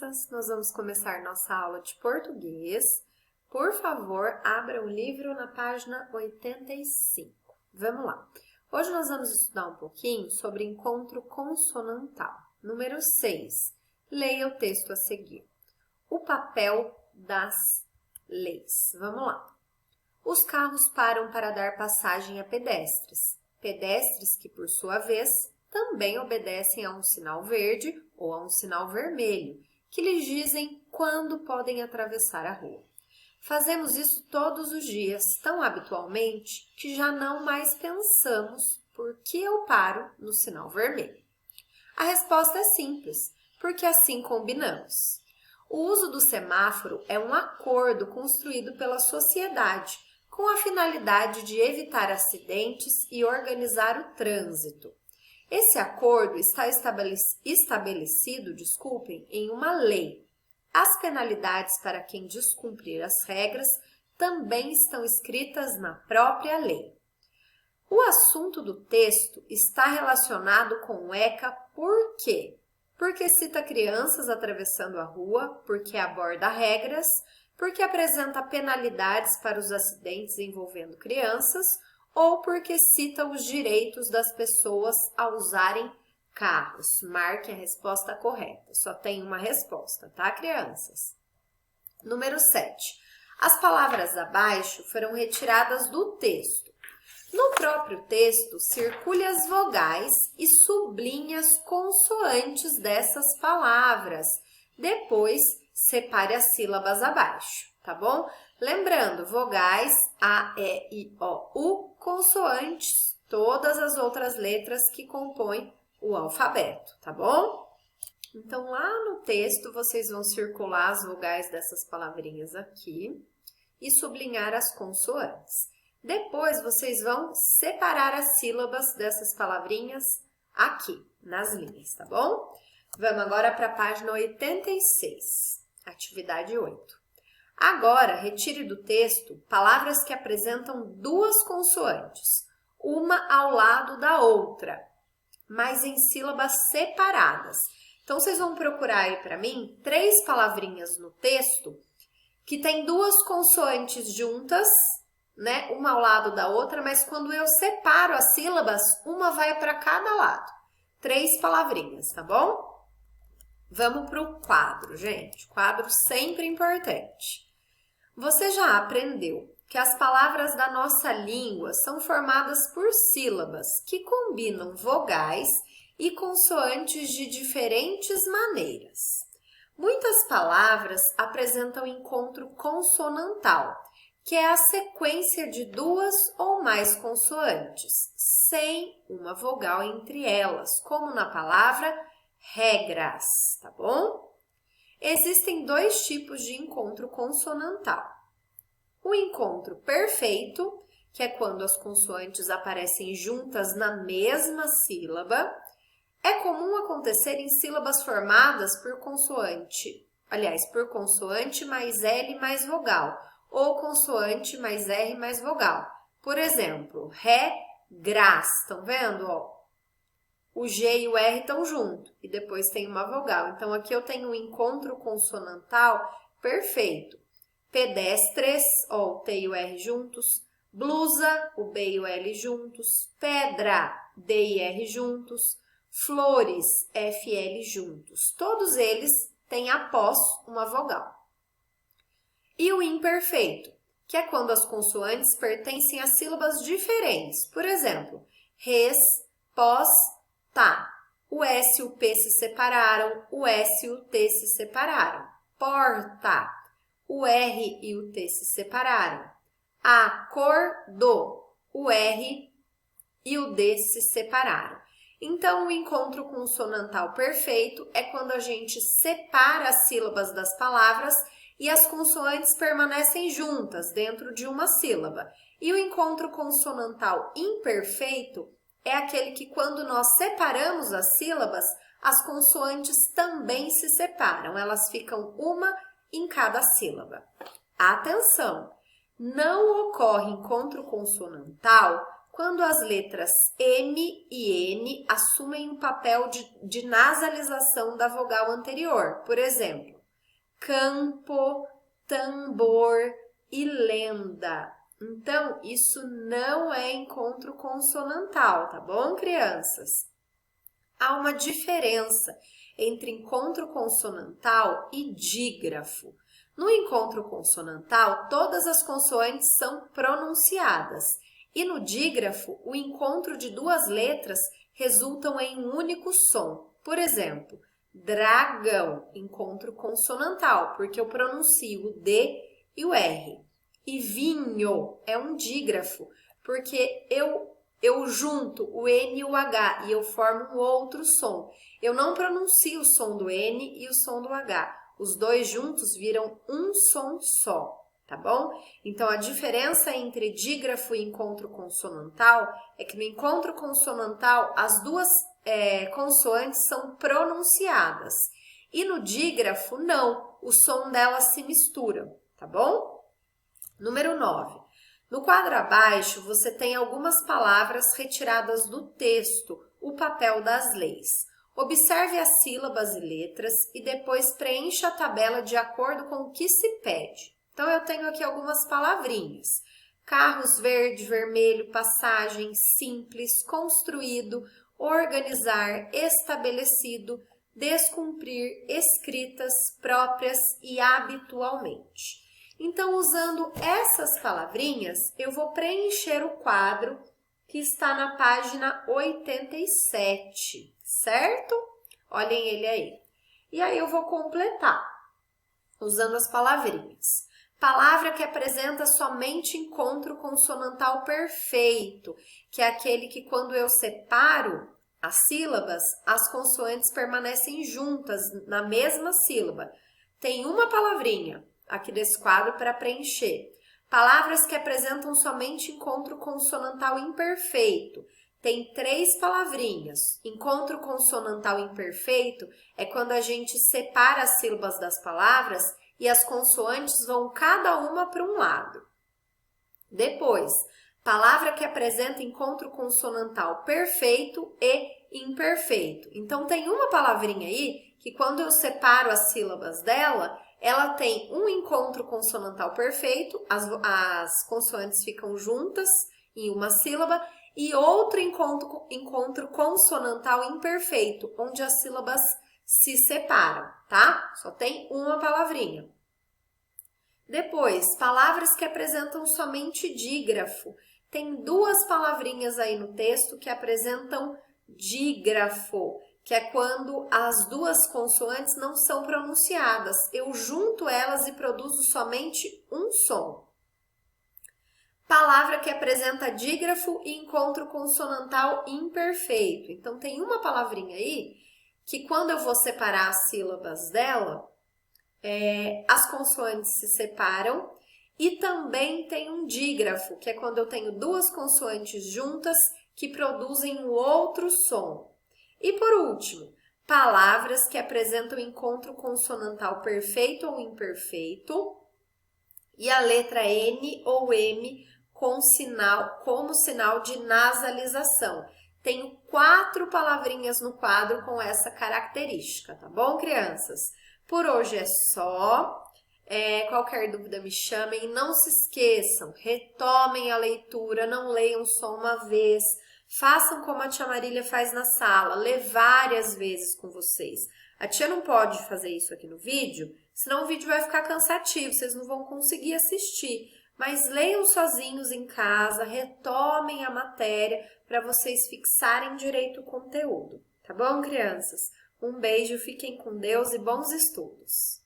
crianças, nós vamos começar nossa aula de português. Por favor, abra o livro na página 85. Vamos lá. Hoje nós vamos estudar um pouquinho sobre encontro consonantal. Número 6. Leia o texto a seguir. O papel das leis. Vamos lá. Os carros param para dar passagem a pedestres. Pedestres que, por sua vez, também obedecem a um sinal verde ou a um sinal vermelho, que lhes dizem quando podem atravessar a rua. Fazemos isso todos os dias, tão habitualmente, que já não mais pensamos por que eu paro no sinal vermelho. A resposta é simples, porque assim combinamos. O uso do semáforo é um acordo construído pela sociedade, com a finalidade de evitar acidentes e organizar o trânsito. Esse acordo está estabelecido, em uma lei. As penalidades para quem descumprir as regras também estão escritas na própria lei. O assunto do texto está relacionado com o ECA por quê? Porque cita crianças atravessando a rua, porque aborda regras, porque apresenta penalidades para os acidentes envolvendo crianças, ou porque cita os direitos das pessoas a usarem carros. Marque a resposta correta. Só tem uma resposta, tá, crianças? Número 7. As palavras abaixo foram retiradas do texto. No próprio texto, circule as vogais e sublinhe as consoantes dessas palavras. Depois, separe as sílabas abaixo, tá bom? Lembrando, vogais A, E, I, O, U, consoantes, todas as outras letras que compõem o alfabeto, tá bom? Então, lá no texto, vocês vão circular as vogais dessas palavrinhas aqui e sublinhar as consoantes. Depois, vocês vão separar as sílabas dessas palavrinhas aqui, nas linhas, tá bom? Vamos agora para a página 86, atividade 8. Agora, retire do texto palavras que apresentam duas consoantes, uma ao lado da outra, mas em sílabas separadas. Então, vocês vão procurar aí para mim 3 palavrinhas no texto que tem duas consoantes juntas, né? Uma ao lado da outra, mas quando eu separo as sílabas, uma vai para cada lado. 3 palavrinhas, tá bom? Vamos para o quadro, gente. Quadro sempre importante. Você já aprendeu que as palavras da nossa língua são formadas por sílabas que combinam vogais e consoantes de diferentes maneiras. Muitas palavras apresentam encontro consonantal, que é a sequência de 2 ou mais consoantes, sem uma vogal entre elas, como na palavra regras, tá bom? Existem 2 tipos de encontro consonantal. O encontro perfeito, que é quando as consoantes aparecem juntas na mesma sílaba. É comum acontecer em sílabas formadas por consoante mais L mais vogal, ou consoante mais R mais vogal. Por exemplo, regras, estão vendo? Ó, o G e o R estão juntos e depois tem uma vogal. Então, aqui eu tenho um encontro consonantal perfeito. Pedestres, ó, o T e o R juntos. Blusa, o B e o L juntos. Pedra, D e R juntos. Flores, F e L juntos. Todos eles têm após uma vogal. E o imperfeito, que é quando as consoantes pertencem a sílabas diferentes. Por exemplo, res, pós, tá. O S e o P se separaram, o S e o T se separaram. Porta, o R e o T se separaram. Acordou, o R e o D se separaram. Então, o encontro consonantal perfeito é quando a gente separa as sílabas das palavras e as consoantes permanecem juntas dentro de uma sílaba. E o encontro consonantal imperfeito é aquele que, quando nós separamos as sílabas, as consoantes também se separam. Elas ficam uma em cada sílaba. Atenção! Não ocorre encontro consonantal quando as letras M e N assumem um papel de nasalização da vogal anterior. Por exemplo, campo, tambor e lenda. Então, isso não é encontro consonantal, tá bom, crianças? Há uma diferença entre encontro consonantal e dígrafo. No encontro consonantal, todas as consoantes são pronunciadas, e no dígrafo, o encontro de duas letras resultam em um único som. Por exemplo, dragão, encontro consonantal, porque eu pronuncio o D e o R. E vinho é um dígrafo, porque eu junto o N e o H e eu formo um outro som. Eu não pronuncio o som do N e o som do H. Os dois juntos viram um som só, tá bom? Então, a diferença entre dígrafo e encontro consonantal é que no encontro consonantal as duas consoantes são pronunciadas. E no dígrafo, não. O som delas se mistura, tá bom? Número 9. No quadro abaixo, você tem algumas palavras retiradas do texto, o papel das leis. Observe as sílabas e letras e depois preencha a tabela de acordo com o que se pede. Então, eu tenho aqui algumas palavrinhas. Carros verde, vermelho, passagem, simples, construído, organizar, estabelecido, descumprir, escritas, próprias e habitualmente. Então, usando essas palavrinhas, eu vou preencher o quadro que está na página 87, certo? Olhem ele aí. E aí eu vou completar, usando as palavrinhas. Palavra que apresenta somente encontro consonantal perfeito, que é aquele que quando eu separo as sílabas, as consoantes permanecem juntas na mesma sílaba. Tem uma palavrinha aqui desse quadro para preencher. Palavras que apresentam somente encontro consonantal imperfeito. Tem 3 palavrinhas. Encontro consonantal imperfeito é quando a gente separa as sílabas das palavras e as consoantes vão cada uma para um lado. Depois, palavra que apresenta encontro consonantal perfeito e imperfeito. Então, tem uma palavrinha aí que quando eu separo as sílabas dela, ela tem um encontro consonantal perfeito, as consoantes ficam juntas em uma sílaba, e outro encontro consonantal imperfeito, onde as sílabas se separam, tá? Só tem uma palavrinha. Depois, palavras que apresentam somente dígrafo. Tem 2 palavrinhas aí no texto que apresentam dígrafo, que é quando as 2 consoantes não são pronunciadas. Eu junto elas e produzo somente um som. Palavra que apresenta dígrafo e encontro consonantal imperfeito. Então, tem uma palavrinha aí que quando eu vou separar as sílabas dela, as consoantes se separam e também tem um dígrafo, que é quando eu tenho 2 consoantes juntas que produzem um outro som. E por último, palavras que apresentam encontro consonantal perfeito ou imperfeito e a letra N ou M como sinal de nasalização. Tenho 4 palavrinhas no quadro com essa característica, tá bom, crianças? Por hoje é só. Qualquer dúvida me chamem e não se esqueçam, retomem a leitura, não leiam só uma vez. Façam como a tia Marília faz na sala, lê várias vezes com vocês. A tia não pode fazer isso aqui no vídeo, senão o vídeo vai ficar cansativo, vocês não vão conseguir assistir. Mas leiam sozinhos em casa, retomem a matéria para vocês fixarem direito o conteúdo. Tá bom, crianças? Um beijo, fiquem com Deus e bons estudos!